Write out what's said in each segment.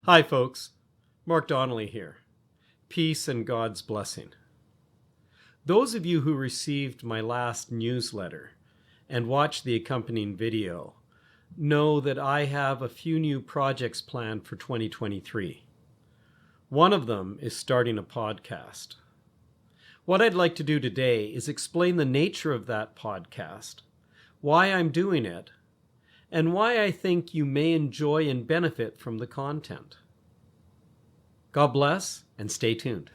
Hi folks, Mark Donnelly here. Peace and God's blessing. Those of you who received my last newsletter and watched the accompanying video know that I have a few new projects planned for 2023. One of them is starting a podcast. What I'd like to do today is explain the nature of that podcast, why I'm doing it, and why I think you may enjoy and benefit from the content. God bless, and stay tuned.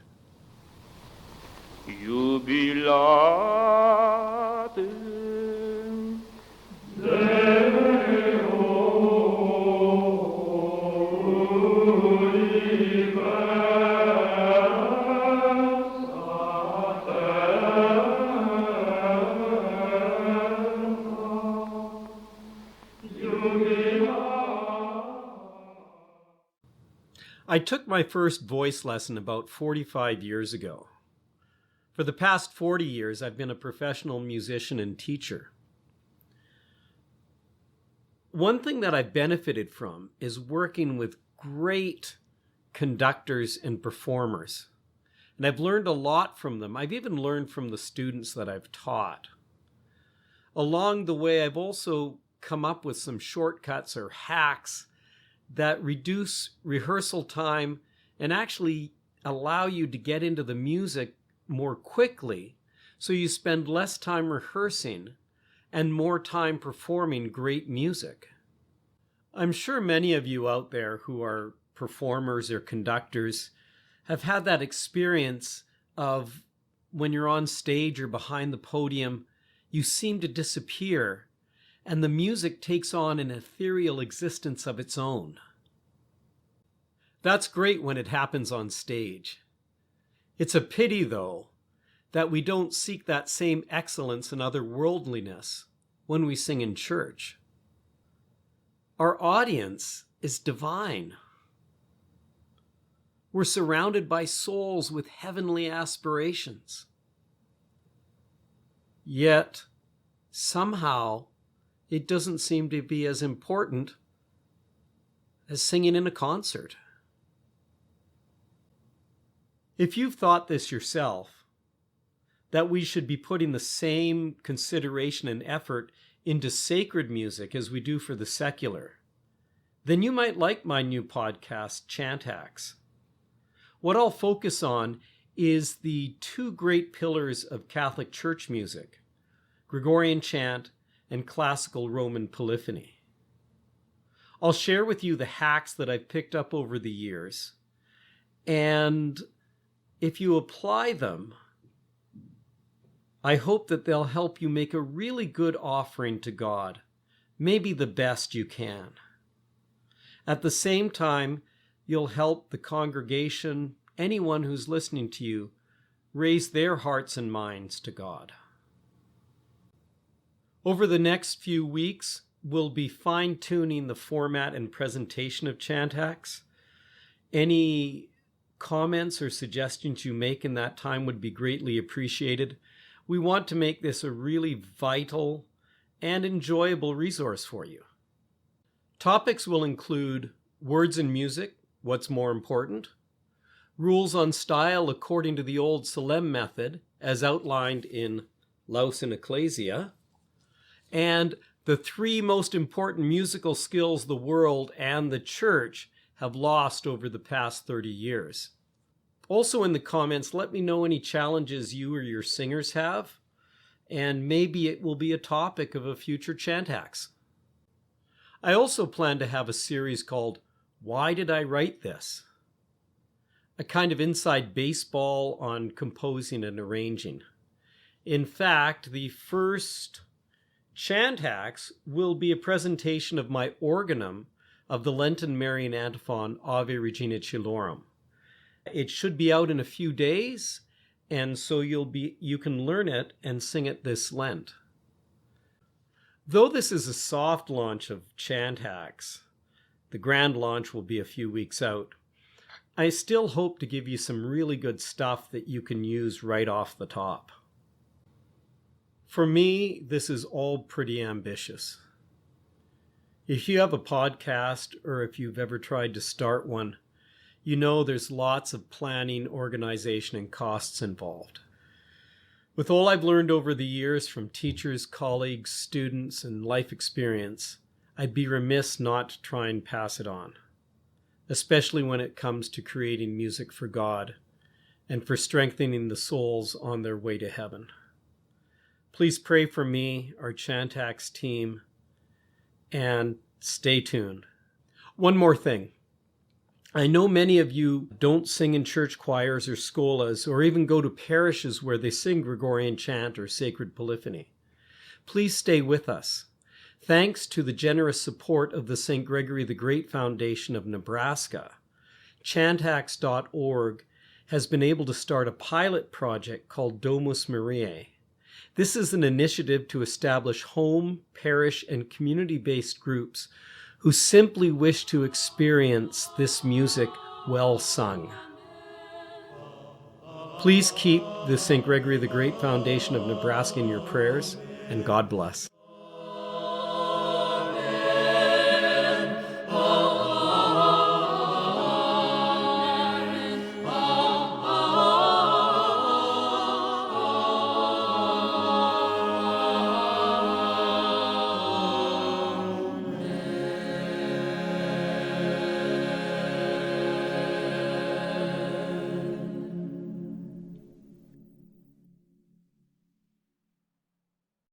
Jubilate I took my first voice lesson about 45 years ago. For the past 40 years, I've been a professional musician and teacher. One thing that I've benefited from is working with great conductors and performers. And I've learned a lot from them. I've even learned from the students that I've taught. Along the way, I've also come up with some shortcuts or hacks that reduce rehearsal time and actually allow you to get into the music more quickly, so you spend less time rehearsing and more time performing great music. I'm sure many of you out there who are performers or conductors have had that experience of when you're on stage or behind the podium, you seem to disappear and the music takes on an ethereal existence of its own. That's great when it happens on stage. It's a pity, though, that we don't seek that same excellence and otherworldliness when we sing in church. Our audience is divine. We're surrounded by souls with heavenly aspirations. Yet, somehow, it doesn't seem to be as important as singing in a concert. If you've thought this yourself, that we should be putting the same consideration and effort into sacred music as we do for the secular, then you might like my new podcast, ChantHacks. What I'll focus on is the two great pillars of Catholic Church music, Gregorian Chant and Classical Roman Polyphony. I'll share with you the hacks that I've picked up over the years, and if you apply them, I hope that they'll help you make a really good offering to God, maybe the best you can. At the same time, you'll help the congregation, anyone who's listening to you, raise their hearts and minds to God. Over the next few weeks, we'll be fine-tuning the format and presentation of ChantHacks. Any comments or suggestions you make in that time would be greatly appreciated. We want to make this a really vital and enjoyable resource for you. Topics will include words and music, what's more important, rules on style according to the old Solemn method, as outlined in Laus in Ecclesia, and the three most important musical skills the world and the church have lost over the past 30 years. Also in the comments, let me know any challenges you or your singers have, and maybe it will be a topic of a future ChantHacks. I also plan to have a series called Why Did I Write This? A kind of inside baseball on composing and arranging. In fact, the first ChantHacks will be a presentation of my organum of the Lenten Marian antiphon Ave Regina Coelorum. It should be out in a few days, and so you can learn it and sing it this Lent. Though this is a soft launch of ChantHacks, the grand launch will be a few weeks out, I still hope to give you some really good stuff that you can use right off the top. For me, this is all pretty ambitious. If you have a podcast or if you've ever tried to start one, you know there's lots of planning, organization, and costs involved. With all I've learned over the years from teachers, colleagues, students, and life experience, I'd be remiss not to try and pass it on, especially when it comes to creating music for God and for strengthening the souls on their way to heaven. Please pray for me, our ChantHacks team, and stay tuned. One more thing. I know many of you don't sing in church choirs or scholas or even go to parishes where they sing Gregorian chant or sacred polyphony. Please stay with us. Thanks to the generous support of the St. Gregory the Great Foundation of Nebraska, ChantHacks.org has been able to start a pilot project called Domus Mariae. This is an initiative to establish home, parish, and community-based groups who simply wish to experience this music well sung. Please keep the St. Gregory the Great Foundation of Nebraska in your prayers, and God bless.